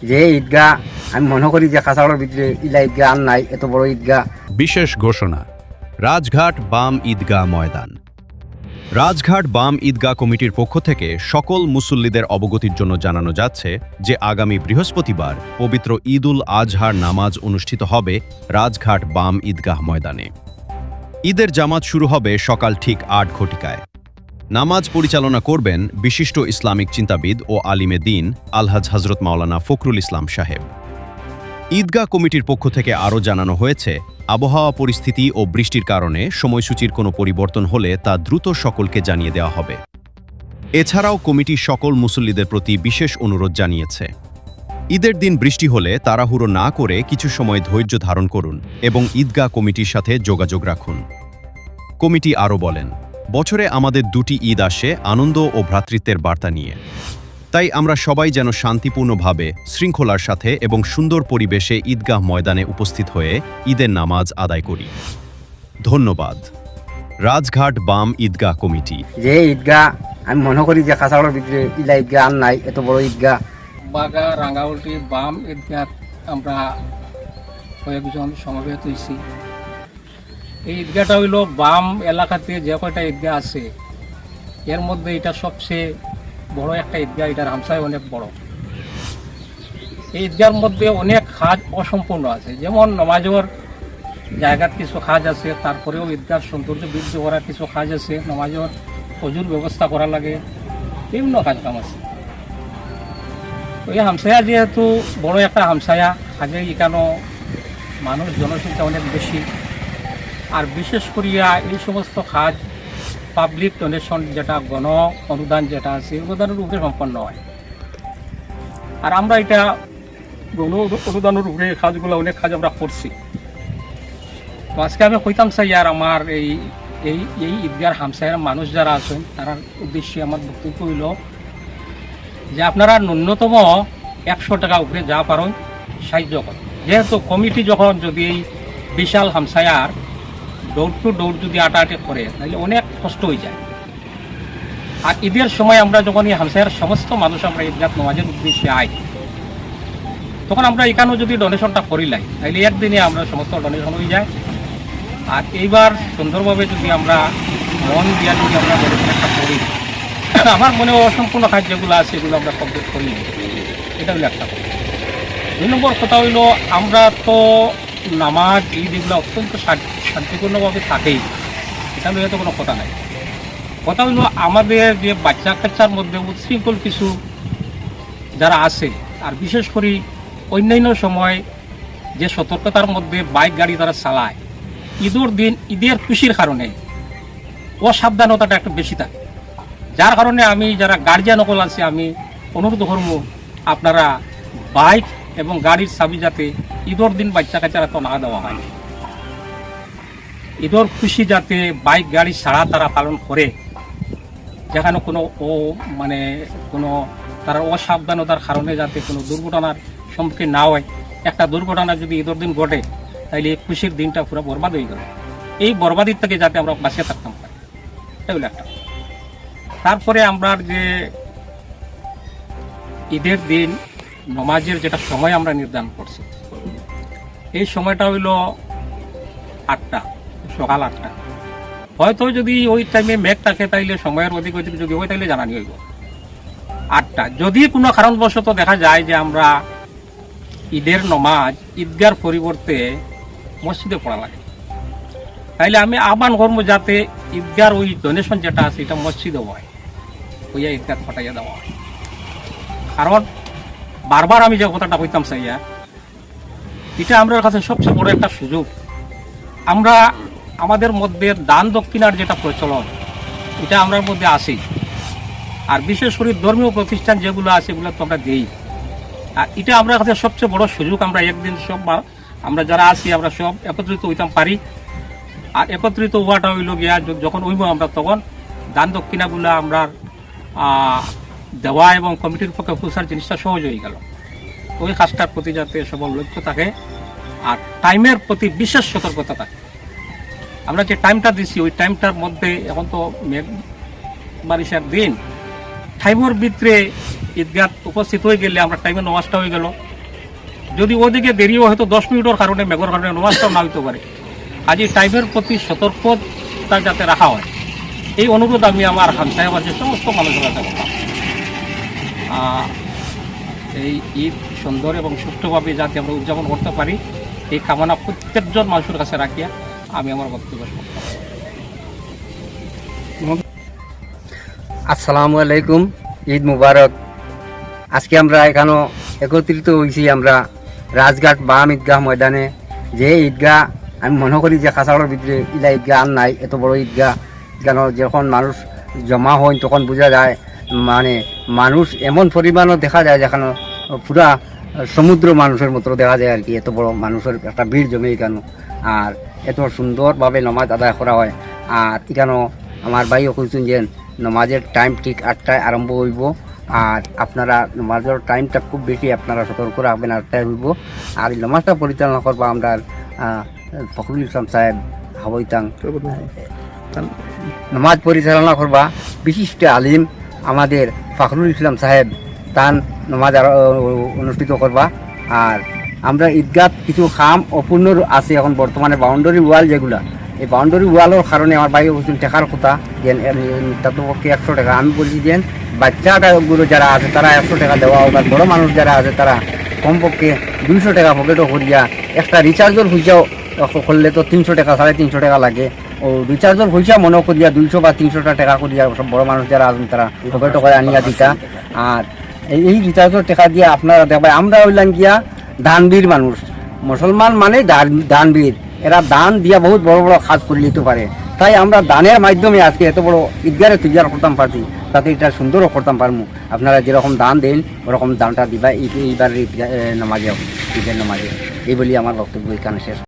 যে ঈদগাহ আমি মনে করি যে কাছাড়ের ভিতরে ইলা ঈদগাহ আর নাই, এত বড় ঈদগাহ। বিশেষ ঘোষণা, রাজঘাট বাম ঈদগাহ ময়দান। রাজঘাট বাম ঈদগাহ কমিটির পক্ষ থেকে সকল মুসল্লিদের অবগতির জন্য জানানো যাচ্ছে যে আগামী বৃহস্পতিবার পবিত্র ঈদ উল আজহার নামাজ অনুষ্ঠিত হবে রাজঘাট বাম ঈদগাহ ময়দানে। ঈদের জামাত শুরু হবে সকাল ঠিক ৮ ঘটিকায়। নামাজ পরিচালনা করবেন বিশিষ্ট ইসলামিক চিন্তাবিদ ও আলিমে দ্বীন আলহাজ হজরত মাওলানা ফখরুল ইসলাম সাহেব। ঈদগাহ কমিটির পক্ষ থেকে আরও জানানো হয়েছে, আবহাওয়া পরিস্থিতি ও বৃষ্টির কারণে সময়সূচির কোনো পরিবর্তন হলে তা দ্রুত সকলকে জানিয়ে দেওয়া হবে। এছাড়াও কমিটি সকল মুসল্লিদের প্রতি বিশেষ অনুরোধ জানিয়েছে, ঈদের দিন বৃষ্টি হলে তাড়াহুড়ো না করে কিছু সময় ধৈর্য ধারণ করুন এবং ঈদগাহ কমিটির সাথে যোগাযোগ রাখুন। কমিটি আরও বলেন, বছরে আমাদের দুটি ঈদ আসে আনন্দ ও ভ্রাতৃত্বের বার্তা নিয়ে। তাই আমরা সবাই যেন শান্তিপূর্ণভাবে, শৃঙ্খলার সাথে এবং সুন্দর পরিবেশে ঈদগাহ ময়দানে উপস্থিত হয়ে ঈদের নামাজ আদায় করি। ধন্যবাদ। রাজঘাট বাম ঈদগাহ কমিটি। যে ঈদগাহ আমি মনে করি যে কাছাড়ের ভিতরে ইলা ঈদগাহ আর নাই, এত বড় ঈদগাহ। বাগা রাঙ্গাউলটি বাম ঈদগাহ আমরা কয়েকজন সমবেত হয়েছি। এই ঈদগাহটা হইল বাম এলাকাতে যে কয়টা ঈদগাহ আছে এর মধ্যে এটা সবচেয়ে বড় একটা ঈদগাহ, এটার হামসায় অনেক বড়। এই ঈদগাহর মধ্যে অনেক কাজ অসম্পূর্ণ আছে, যেমন নমাজের জায়গার কিছু কাজ আছে, তারপরেও ঈদগাহ সৌন্দর্য বৃদ্ধি করার কিছু কাজ আছে, নমাজের অজুর ব্যবস্থা করা লাগে, বিভিন্ন কাজ কাম আছে। এই হামসায়া যেহেতু বড় একটা হামসায়া, কাজে এখানে মানুষ জনসংখ্যা অনেক বেশি। আর বিশেষ করিয়া এই সমস্ত কাজ পাবলিক ডোনেশন, যেটা গণ অনুদান যেটা আছে, অনুদানের উপরে সম্পন্ন হয়। আর আমরা এটা গণ অনুদানের উপরে কাজগুলো অনেক কাজ আমরা করছি। তো আজকে আমি কইতাম চাই আর আমার এই এই এই ঈদগার হামসায়ের মানুষ যারা আছেন তার উদ্দেশ্যে আমার বক্তব্য হইল যে আপনারা ন্যূনতম 100 টাকা উপরে যা পারেন সাহায্য করেন। যেহেতু কমিটি যখন যদি এই বিশাল হামসায়ার দৌড় টু দৌড় যদি আটাআটি করে তাহলে অনেক কষ্ট হয়ে যায়। আর ঈদের সময় আমরা যখন এই হামসায়ার সমস্ত মানুষ আমরা ঈদগাহ নামাজের উদ্দেশ্যে আই, তখন আমরা এখানেও যদি ডোনেশনটা করিলাই তাহলে একদিনে আমরা সমস্ত ডোনেশন হয়ে যায়। আর এইবার সুন্দরভাবে যদি আমরা মন দিয়া যদি আমরা ডোনেশনটা করি, আমার মনে অসম্পূর্ণ কাজ যেগুলো আছে এগুলো আমরা কমপ্লিট করি। এটা হইল একটা কথা। 2 নম্বর কথা হইল, আমরা তো নামাজ ঈদ এগুলো অত্যন্ত শান্তিপূর্ণভাবে থাকেই, এটা নিয়ে তো কোনো কথা নাই। কথা হইল আমাদের যে বাচ্চা কাচ্চার মধ্যে উচ্ছৃঙ্খল কিছু যারা আছে, আর বিশেষ করে অন্যান্য সময় যে সতর্কতার মধ্যে বাইক গাড়ি তারা চালায়, ঈদের দিন ঈদের খুশির কারণে অসাবধানতাটা একটু বেশি থাকে। যার কারণে আমি যারা গার্জিয়ান সকল আছে আমি অনুরোধ করবো, আপনারা বাইক এবং গাড়ির চাবি যাতে ঈদের দিন বাচ্চা কাচ্চারা তো না দেওয়া হয়। ঈদের খুশি যাতে বাইক গাড়ি ছাড়া তারা পালন করে, যেখানে কোনো কোনো তারা অসাবধানতার কারণে যাতে কোনো দুর্ঘটনার সম্মুখীন না হয়। একটা দুর্ঘটনা যদি ঈদের দিন ঘটে তাহলে এই খুশির দিনটা পুরো বরবাদ হয়ে গেল। এই বরবাদির থেকে যাতে আমরা বাঁচিয়ে থাকতাম পারি, এগুলো একটা। তারপরে আমরা যে ঈদের দিন নমাজের যেটা সময় আমরা নির্ধারণ করছি, এই সময়টা হইল 8টা, সকাল 8টা। হয়তো যদি ওই টাইমে মেঘ থাকে তাইলে সময়ের অধিক যদি হয় তাইলে জানানি হইব 8টা। যদি কোনো কারণবশত দেখা যায় যে আমরা ঈদের নমাজ ঈদগার পরিবর্তে মসজিদে পড়া লাগে, তাইলে আমি আহ্বান করবো যাতে ঈদগার ওই ডোনেশন যেটা আছে এটা মসজিদে হয়, ওইয়া ঈদগাহ পাঠাইয়া দেওয়া হয়। কারণ বারবার আমি যে কথাটা কইতাম চাইয়া, এটা আমার কাছে সবচেয়ে বড় একটা সুযোগ। আমরা আমাদের মধ্যে দান দক্ষিণার যেটা প্রচলন, এটা আমরার মধ্যে আসে। আর বিশেষ করে ধর্মীয় প্রতিষ্ঠান যেগুলো আছে এগুলো তো আমরা দিই। আর এটা আমার কাছে সবচেয়ে বড় সুযোগ, আমরা একদিন সব আমরা যারা আছি আমরা সব একত্রিত হইতাম পারি। আর একত্রিত হওয়াটা হইল গিয়া যখন হইব আমরা তখন দান দক্ষিণাগুলো আমরা দেওয়া এবং কমিটির পক্ষে পৌঁছার জিনিসটা সহজ হয়ে গেল। ওই কাজটার প্রতি যাতে সবল লক্ষ্য থাকে আর টাইমের প্রতি বিশেষ সতর্কতা থাকে। আমরা যে টাইমটা দিচ্ছি ওই টাইমটার মধ্যে, এখন তো বারিশার দিন, টাইমের ভিতরে ঈদগাহ উপস্থিত হয়ে গেলে আমরা টাইমের নামাজটা হয়ে গেল, যদি ওদিকে দেরিও হয়তো 10 মিনিটের কারণে মেঘর কারণে নমাজটাও না হইতে পারে। আজ এই টাইমের প্রতি সতর্কতা যাতে রাখা হয়, এই অনুরোধ আমি আমার হামসায়াবাসীর সমস্ত মানুষের কাছে করলাম। এই ঈদ সুন্দর এবং সুষ্ঠুভাবে যাতে আমরা উদযাপন করতে পারি, এই কামনা প্রত্যেকজন মানুষের কাছে রাখিয়া আমি আমার বক্তব্য শেষ করলাম। আসসালামু আলাইকুম, ঈদ মুবারক। আজকে আমরা এখানে একত্রিত হয়েছি আমরা রাজঘাট বাম ঈদগাহ ময়দানে। যে ঈদগাহ আমি মনে করি যে কাছাড়ের ভিতরে ইলা ঈদগাহ আর নাই, এত বড় ঈদগাহ। কেন যখন মানুষ জমা হয় তখন বোঝা যায়, মানে মানুষ এমন পরিমাণও দেখা যায় যেখানে পুরা সমুদ্র মানুষের মতো দেখা যায় আর কি। এত বড় মানুষের একটা ভিড় জমে এখানে, আর এত সুন্দরভাবে নামাজ আদায় করা হয়। আর এখানে আমার ভাইও কইছেন যে নামাজের টাইম ঠিক 8টায় আরম্ভ হইব, আর আপনারা নামাজের টাইমটা খুব বেশি আপনারা সতর্ক রাখবেন, 8টায় হইব। আর এই নামাজটা পরিচালনা করবো আমরা ফখরুল ইসলাম সাহেব হাবইতাং। নামাজ পরিচালনা করবা বিশিষ্ট আলিম আমাদের ফখরুল ইসলাম সাহেব, তান নামাজ অনুষ্ঠিত করবা। আর আমরা ঈদগাহ কিছু খাম অপূর্ণ আছে এখন বর্তমানে, বাউন্ডারি ওয়াল যেগুলা, এই বাউন্ডারি ওয়ালের কারণে আমার বাইরে বলছেন টাকার কথা যে তার তো পক্ষে 100 টাকা। আমি বলছি যে বাচ্চাগুলো যারা আছে তারা 100 টাকা দেওয়া হোক, আর বড়ো মানুষ যারা আছে তারা কমপক্ষে 200 টাকা পকেটও করিয়া, একটা রিচার্জের পয়সাও করলে তো 300 টাকা 350 টাকা লাগে। ও রিচার্জের পয়সা মনে করিয়া 200 বা 300 টাকা করিয়া সব বড়ো মানুষ যারা আছেন তারা পকেটও করে আনিয়া দিতা। আর এই রিচার্জের টাকা দিয়ে আপনারা দেখবেন আমরা হইলাম গিয়া দানবীর মানুষ, মুসলমান মানে দানবীর। এরা দান দিয়া বহুত বড় বড় কাজ করে নিতে পারে। তাই আমরা দানের মাধ্যমে আজকে এত বড় ঈদগাহে তৈরি করতাম পারছি, তাতে এটা সুন্দরও করতাম পারবো। আপনারা যেরকম দান দেন ওরকম দানটা দিবা এইবার নামাজে, ঈদের নামাজে। এই বলি আমার বক্তব্য এখানে শেষ।